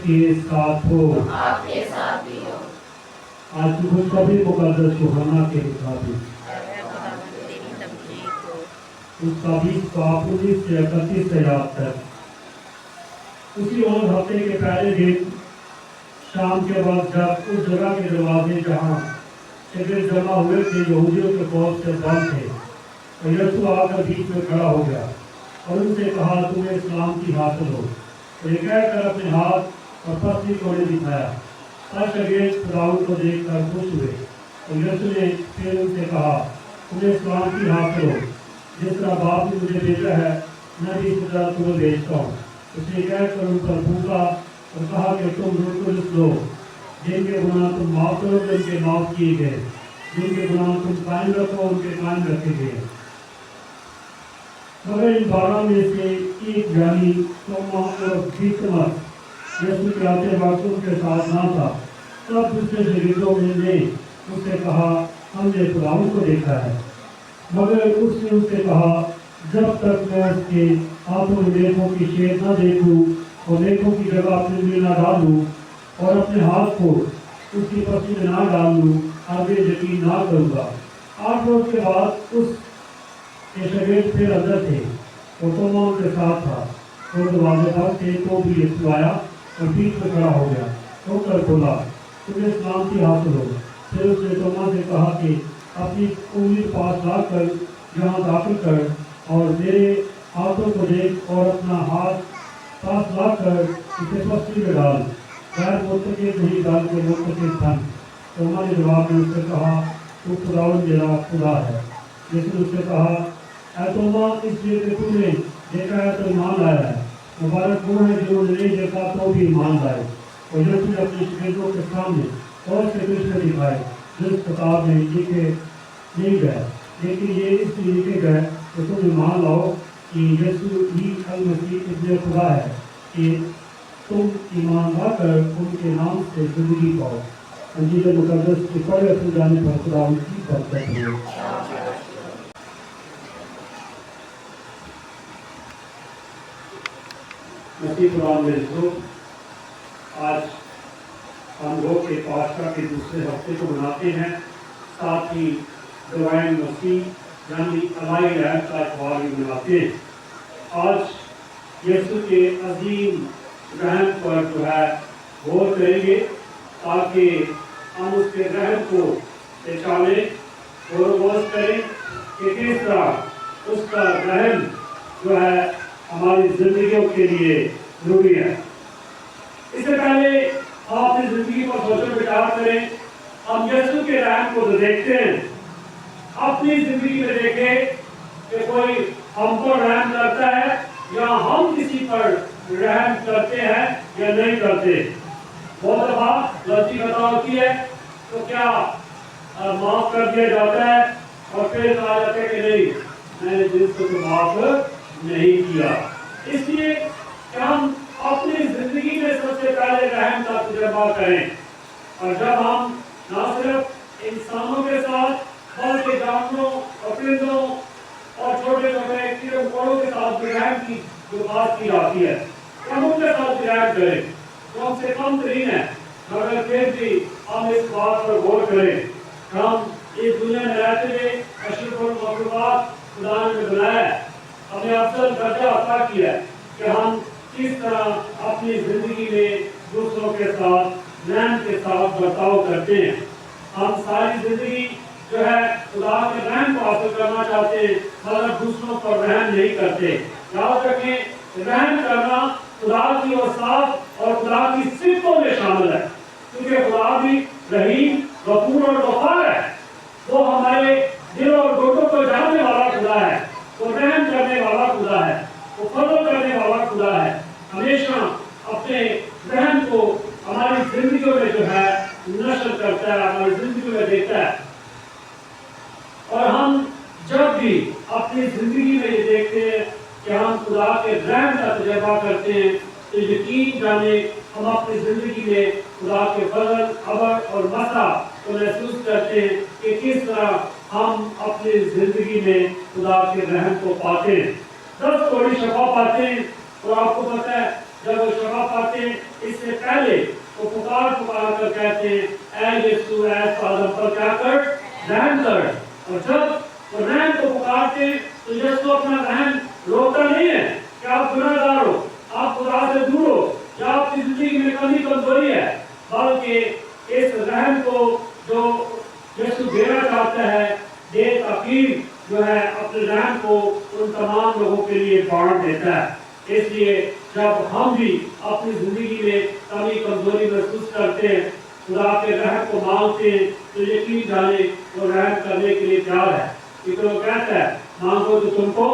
के साथ हो, आपके साथ भी हो। आज की खुशखबरी मुकद्दस यूहन्ना के मुताबिक उसका 20 से 31 से याद तक उसी रोज हफ्ते के पहले दिन शाम के वक्त जब उस जगह के दरवाजे जहाँ शिविर जमा हुए थे यहूदियों के खौफ से बंद थे, तो यीशु आकर बीच में खड़ा हो गया और उनसे कहा, तुम्हें सलामती हासिल हो। तो ये कहकर अपने हाथ और पसली को दिखाया। तब शगीर खुदावंद को देखकर खुश हुए। तो यीशु ने फिर उनसे कहा, तुम्हें सलामती हासिल हो। जिस तरह बाप ने मुझे भेजा है, मैं भी इस तरह तुम्हें भेजता हूँ। उसने कहकर उन पर फूंका और कहा कि तुम बिल्कुल उस लो जिनके गुनाह तुम माफ करोगे उनके माफ किए गए, जिनके गुनाह तुम कायम रखो उनके कायम रखे गए। मगर इन 12 में से एक यानी तोमा और दिदमस यीशु के आते वक्त उनके साथ ना था। तब दूसरे शरीरों ने उससे कहा, हमने खुदावंद को देखा है। मगर उसने उससे कहा, जब तक मैं उसके हाथों में लेखों की शेर न देखूं और लेखों की जगह अपने लिए न डालूं और अपने हाथ को उसकी पसली में ना डाल लूं, आगे यकीन ना करूँगा। 8 रोज के बाद उस शगीर फिर अंदर थे और तोमा उनके साथ था। वो दरवाजे पर थे तो भी यीशु आया और बीच में खड़ा हो गया, तो कर बोला, तुम्हें सलामती हासिल हो। फिर उसने तोमा से कहा कि अपनी उंगली पास लाकर यहाँ दाखिल कर और मेरे हाथों को देख और अपना हाथ पास लाकर इसे पसली में डाल, गैर मुत्तकी नहीं डाल के मुत्तकी धन। तोमा ने जवाब में उससे कहा, तू खुदावंद मेरा खुदा है। यीशु ने उससे कहा, ऐ तोमा, इसलिए कि तूने देखा है तो ईमान लाया है। मुबारक वो है जो नहीं देखा तो भी ईमान लाए। और यीशु ने अपने शिष्यों के सामने और से दृश्य दिखाए जिस किताब में लिखे नहीं गए, लेकिन ये इसलिए लिखे गए कि तुम ईमान लाओ कि यीशु ही मसीह इब्ने खुदा है, कि तुम ईमान लाकर उनके नाम से जिंदगी पाओ। अंजील मुकद्दस के पढ़े सुन जाने पर खुदा उनकी बरकत हो। मसीह कुरान में जो आज हम लोग के पातशाह के दूसरे हफ्ते को मनाते हैं, साथ ही डिवाइन मसीह यानी अलाई रहम का इतवार भी मनाते हैं। आज यीशु के अजीम रहम पर जो है गौर करेंगे ताकि हम उसके रहम को पहचानें और गौर करें कि किस तरह उसका रहम जो है हमारी जिंदगियों के लिए जरूरी है। इससे पहले आप अपनी जिंदगी पर सोचो विचार करें, हम यीशु के रहम को तो देखते हैं, अपनी जिंदगी में देखें कि कोई हम पर रहम करता है या हम किसी पर रहम करते हैं या नहीं करते। बहुत दफा गलती खता होती है तो क्या माफ कर दिया जाता है और फिर कहा जाता है कि नहीं, मैंने दिल से तो माफ नहीं किया। इसलिए कि हम अपनी जिंदगी में सबसे पहले रहम का तजुर्बा करें, और जब हम न सिर्फ इंसानों के साथ बल्कि जानवरों और परिंदों और छोटे छोटे कीड़े मकोड़ों के साथ भी रहम की जो बात की जाती है, हम उनके साथ भी रहम करें तो हमसे कम तरीन है। मगर फिर भी हम इस बात पर गौर करें, हम इस दुनिया में रहते हुए अशरफुल मखलूकात खुदा ने बनाया, हमें अफजल दर्जा अता किया कि हम किस तरह अपनी जिंदगी में दूसरों के साथ रहम के साथ बर्ताव करते हैं। हम सारी जिंदगी जो है खुदा के रहम को हासिल करना चाहते हैं, मगर दूसरों पर रहम नहीं करते। याद रखें, रहम करना खुदा की औसाफ और खुदा की सिफ़तों में शामिल है, क्योंकि खुदा भी रहीम, गफूर और गफ्फार है। वो हमारे दिल और घुटनों को जानने वाला खुदा है, वो रहम करने वाला खुदा है, वो फजल करने वाला खुदा है। हमेशा अपने रहम को हमारी जिंदगियों में जो है नशर करता है, हमारी जिंदगी में देता है। और हम जब भी अपनी जिंदगी में ये देखते हैं कि हम खुदा के रहम का तजुर्बा करते हैं, तो यकीन जाने हम अपनी जिंदगी में खुदा के फजल, अबर और मसा को महसूस करते हैं कि किस तरह हम अपनी जिंदगी में खुदा के रहम को पाते हैं। 10 कौड़ी शफा पाते हैं। और आपको पता है جب وہ شفا پاتے ہیں اس سے پہلے وہ پکار کر کہتے ہیں اے یسوع اے آدم پر کیا کر رحم کر. اور جب وہ رحم کو پکارتے ہیں تو یسوع اپنا رحم روکتا نہیں ہے کہ آپ گناہ گار ہو, آپ خدا سے دور ہو یا آپ کی زندگی میں کمی کمزوری ہے, بلکہ اس رحم کو جو یسوع دینا چاہتا ہے بے تاخیر جو ہے اپنے رحم کو ان تمام لوگوں کے لیے بانٹ دیتا ہے. اس لیے جب ہم بھی اپنی زندگی میں کمی کمزوری محسوس کرتے ہیں, خدا کے رحم کو مانگتے ہیں, تو یقین جانیں وہ رحم کرنے کے لیے تیار ہے, کیونکہ وہ کہتا ہے مانگو تو تم کو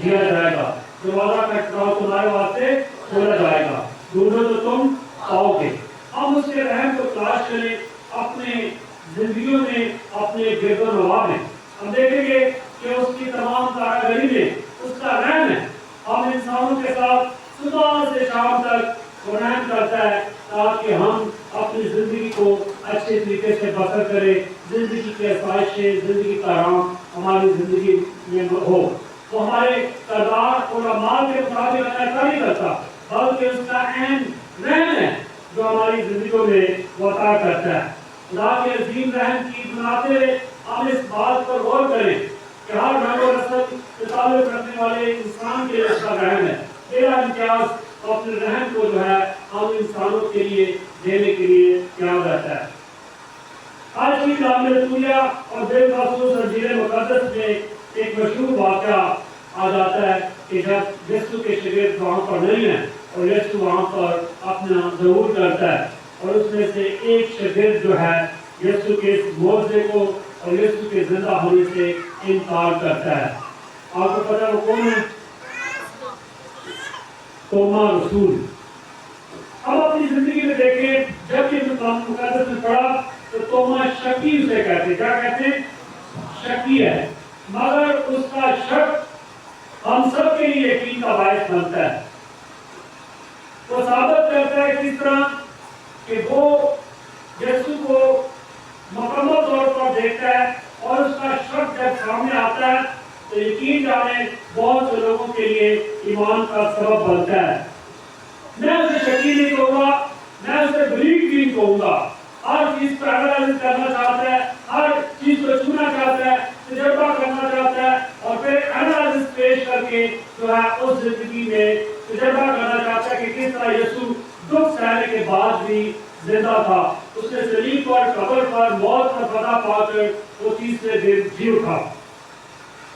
دیا جائے گا, دروازہ کھٹکھٹاؤ تمہارے واسطے کھولا جائے گا, ڈھونڈو تو تم پاؤ گے. ہم اس کے رحم کو تلاش کریں اپنے زندگیوں میں, اپنے گرد و نواح میں. ہم دیکھیں گے کہ اس کی تمام کارگری میں اس کا رحم ہے. ہم انسانوں کے ساتھ صبح سے شام تک وہ رحم کرتا ہے تاکہ ہم اپنی زندگی کو اچھے طریقے سے بسر کریں, زندگی کی آسائشیں, زندگی کا آرام ہماری زندگی میں ہو. وہ ہمارے کردار اور اعمال کے مطابق ایسا نہیں کرتا, بلکہ اس کا اہم رحم ہے جو ہماری زندگیوں میں وہ عطا کرتا ہے. خدا کے عظیم رحم کی بناتے ہوئے ہم اس بات پر غور کریں کہ ہر رنگ و نسل سے تعلق رکھنے والے انسان کے لیے اس کا رحم ہے. میرا امتیاز اپنے رحم کو جو ہے ہم انسانوں کے لیے دینے کے لیے تیار رہتا ہے. آج کی کلام رسولیہ اور بالخصوص انجیل مقدس میں ایک مشہور واقعہ آ جاتا ہے کہ جب یسوع کے شاگرد وہاں پر نہیں ہیں اور یسوع وہاں پر اپنا ظہور کرتا ہے, اور اس میں سے ایک شاگرد جو ہے یسوع کے اس معجزے کو اور یسوع کے زندہ ہونے سے انکار کرتا ہے. آپ کو پتہ وہ کون ہے؟ توما رسول. اب اپنی زندگی میں دیکھیں, جب یہ مقدس میں پڑھا تو توما شکی اسے کہتے, کیا کہتے ہیں؟ شکی ہے. مگر اس کا شک ہم سب کے لیے یقین کا باعث بنتا ہے. وہ ثابت کرتا ہے کس طرح کہ وہ یسوع کو مکمل طور پر دیکھتا ہے, اور اس کا شک جب سامنے آتا ہے تو یقین جانیں بہت سے لوگوں کے لیے ایمان کا سبب بنتا ہے. میں اسے شکی نہیں کہوں گا, میں اسے بلیو بھی کہوں گا. ہر چیز پر انالائز کرنا چاہتا ہے, ہر چیز کو چھونا چاہتا ہے, تجربہ کرنا چاہتا ہے, اور پھر انالائز پیش کر کے جو ہے اس زندگی میں تجربہ کرنا چاہتا ہے کہ کس طرح یسوع دکھ سہنے کے بعد بھی زندہ تھا. اس نے صلیب پر, قبر پر, موت کا فتح پا کر وہ تیسرے دن جی اٹھا.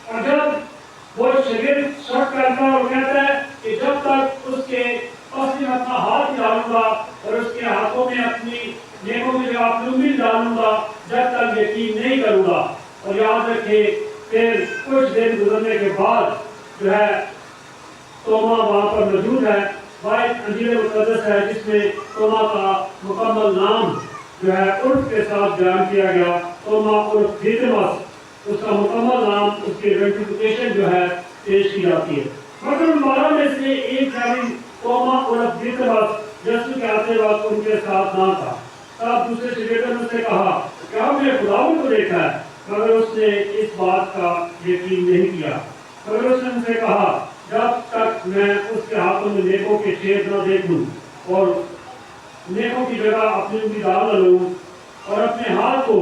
اور جب وہ شاگرد شک کرتا ہے اور کہتا ہے کہ جب تک اس کے پس میں اپنا ہاتھ ڈالوں گا اور اس کے ہاتھوں میں اپنی نیکوں کی جگہ اپنی انگلی ڈالوں گا, جب تک یقین نہیں کروں گا. اور یاد رکھے پھر کچھ دن گزرنے کے بعد جو ہے توما وہاں پر موجود ہے. واحد انجیل مقدس ہے جس میں توما کا مکمل نام جو ہے عرف کے ساتھ بیان کیا گیا. توما عرف دیدمس, اس کا مکمل نام, اس کی آئیڈینٹیفیکیشن جو ہے پیش کی جاتی ہے. مگر ان 12 میں سے ایک جانی توما عرف دیدمس یسوع کے آتے وقت ان کے ساتھ نہ تھا. تب دوسرے شاگردوں نے اس سے کہا کہ ہم نے خداوند کو دیکھا ہے. مگر اس نے اس بات کا یقین نہیں کیا. مگر اس نے ان سے کہا جب تک میں اس کے ہاتھوں میں نیکوں کے چھید نہ دیکھ لوں اور نیکوں کی جگہ اپنی انگلی ڈال نہ لوں اور اپنے ہاتھ کو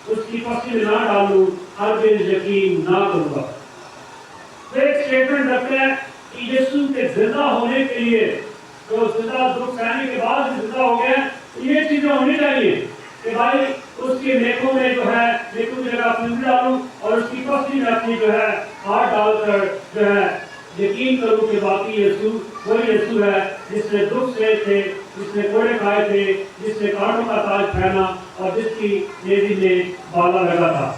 اس کی پستی میں نہ ڈالوں, ہرگز یقین نہ کروں گا. تو ایک اسٹیٹمنٹ رکھتا ہے کہ یسوع کے زندہ ہونے کے لیے, جو زندہ دکھ سہنے کے بعد زندہ ہو گیا, یہ چیزیں ہونی چاہیے کہ بھائی اس کے نیکوں میں جو ہے نیکوں کی جگہ اپنی انگلی ڈالوں اور اس کی پستی میں اپنی جو ہے ہاتھ ڈال کر جو ہے یقین کروں کہ باقی یسوع وہی یسوع ہے جس نے دکھ سہے تھے, جس نے کوڑے کھائے تھے, جس نے کانٹوں کا تاج پہنا اور جس کی نیزی میں بالا لگا تھا.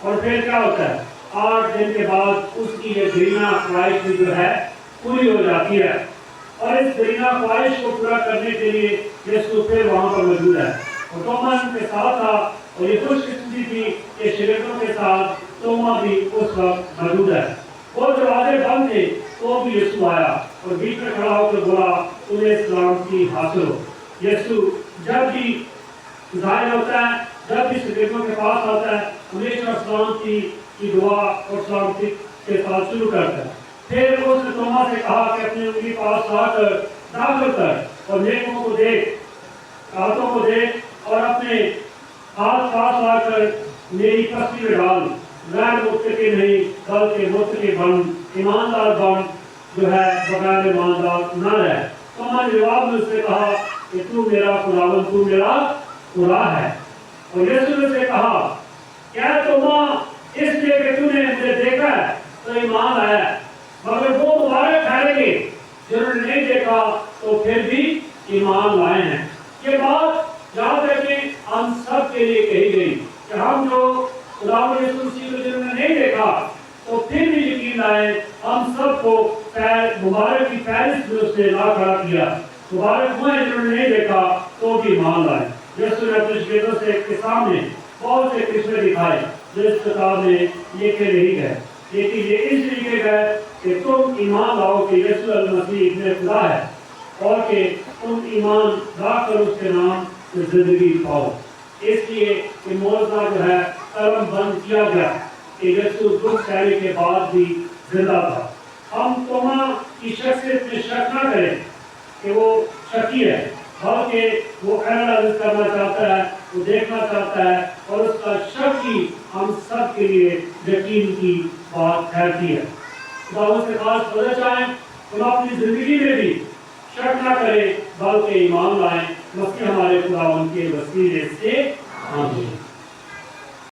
اور پھر کیا ہوتا ہے, 8 دن کے بعد اس کی یہ دیرینہ خواہش بھی جو ہے پوری ہو جاتی ہے. اور اس دیرینہ خواہش کو پورا کرنے کے لیے یسوع پھر وہاں پر موجود ہے. اور توما ان کے ساتھ تھا, اور یہ خوش قسمتی تھی کہ شاگردوں کے ساتھ توما بھی اس وقت موجود ہے. وہ دروازے بند تھے تو بھی یسوع آیا اور بیچ میں کھڑا ہو کر بولا تمہیں سلامتی حاصل ہو. یسوع جب بھی ظاہر ہوتا ہے, جب بھی شاگردوں کے پاس آتا ہے, ہمیشہ سلامتی کی دعا اور سلامتی کے ساتھ شروع کرتا ہے. پھر اس نے توما سے کہا کہ اپنی انگلی پاس لا کر दाखिल कर और नेकों को देख, रातों को देख और अपने हाथ पास लाकर मेरी कस्ती में डाल। गैर मुत्तकी नहीं बल्कि मुत्तकी बन, ईमानदार बन जो है बगैर ईमानदार न रहे। तोमा ने जवाब में उससे कहा कि तू मेरा खुदावन, तू मेरा खुदा है। और यीशु ने उससे कहा, क्या तोमा इसलिए कि तूने मुझे देखा है तो ईमान आया, मगर वो मुबारक ठहरेंगे जिन्होंने नहीं देखा तो फिर भी ईमान लाए हैं। ये बात याद रखें, हम सब के लिए कही गई कि हम जो खुदावंद यीशु मसीह को जिन्होंने नहीं देखा तो फिर भी यकीन लाए, हम सबको मुबारक की फहरिस्त में उसने ला खड़ा किया। मुबारक हुए जिन्होंने नहीं देखा तो भी ईमान लाए। यीशु ने अपने शिष्यों से के सामने बहुत से किस्से दिखाए जो इस किताब में लिखे नहीं गए, लेकिन ये इसलिए गए कि तुम ईमान लाओ कि यीशु मसीह इतने खुदा है और कि तुम ईमान लाकर उसके नाम से जिंदगी पाओ। इसलिए कि मौजूदा जो है कलम बंद किया गया कि यीशु दुख सहने के बाद भी जिंदा था। हम तोमा की शख्सियत में शक न करें कि वो शकी है, बल्कि वो एनालाइज करना चाहता है, वो देखना चाहता है और उसका शक ही हम सब के लिए यकीन की बात ठहरती है। खुदावंद से खास पता चाहें तो अपनी जिंदगी में भी शक न करें बल्कि ईमान लाएं। मसीह हमारे खुदावंद के वसीले से आमीन।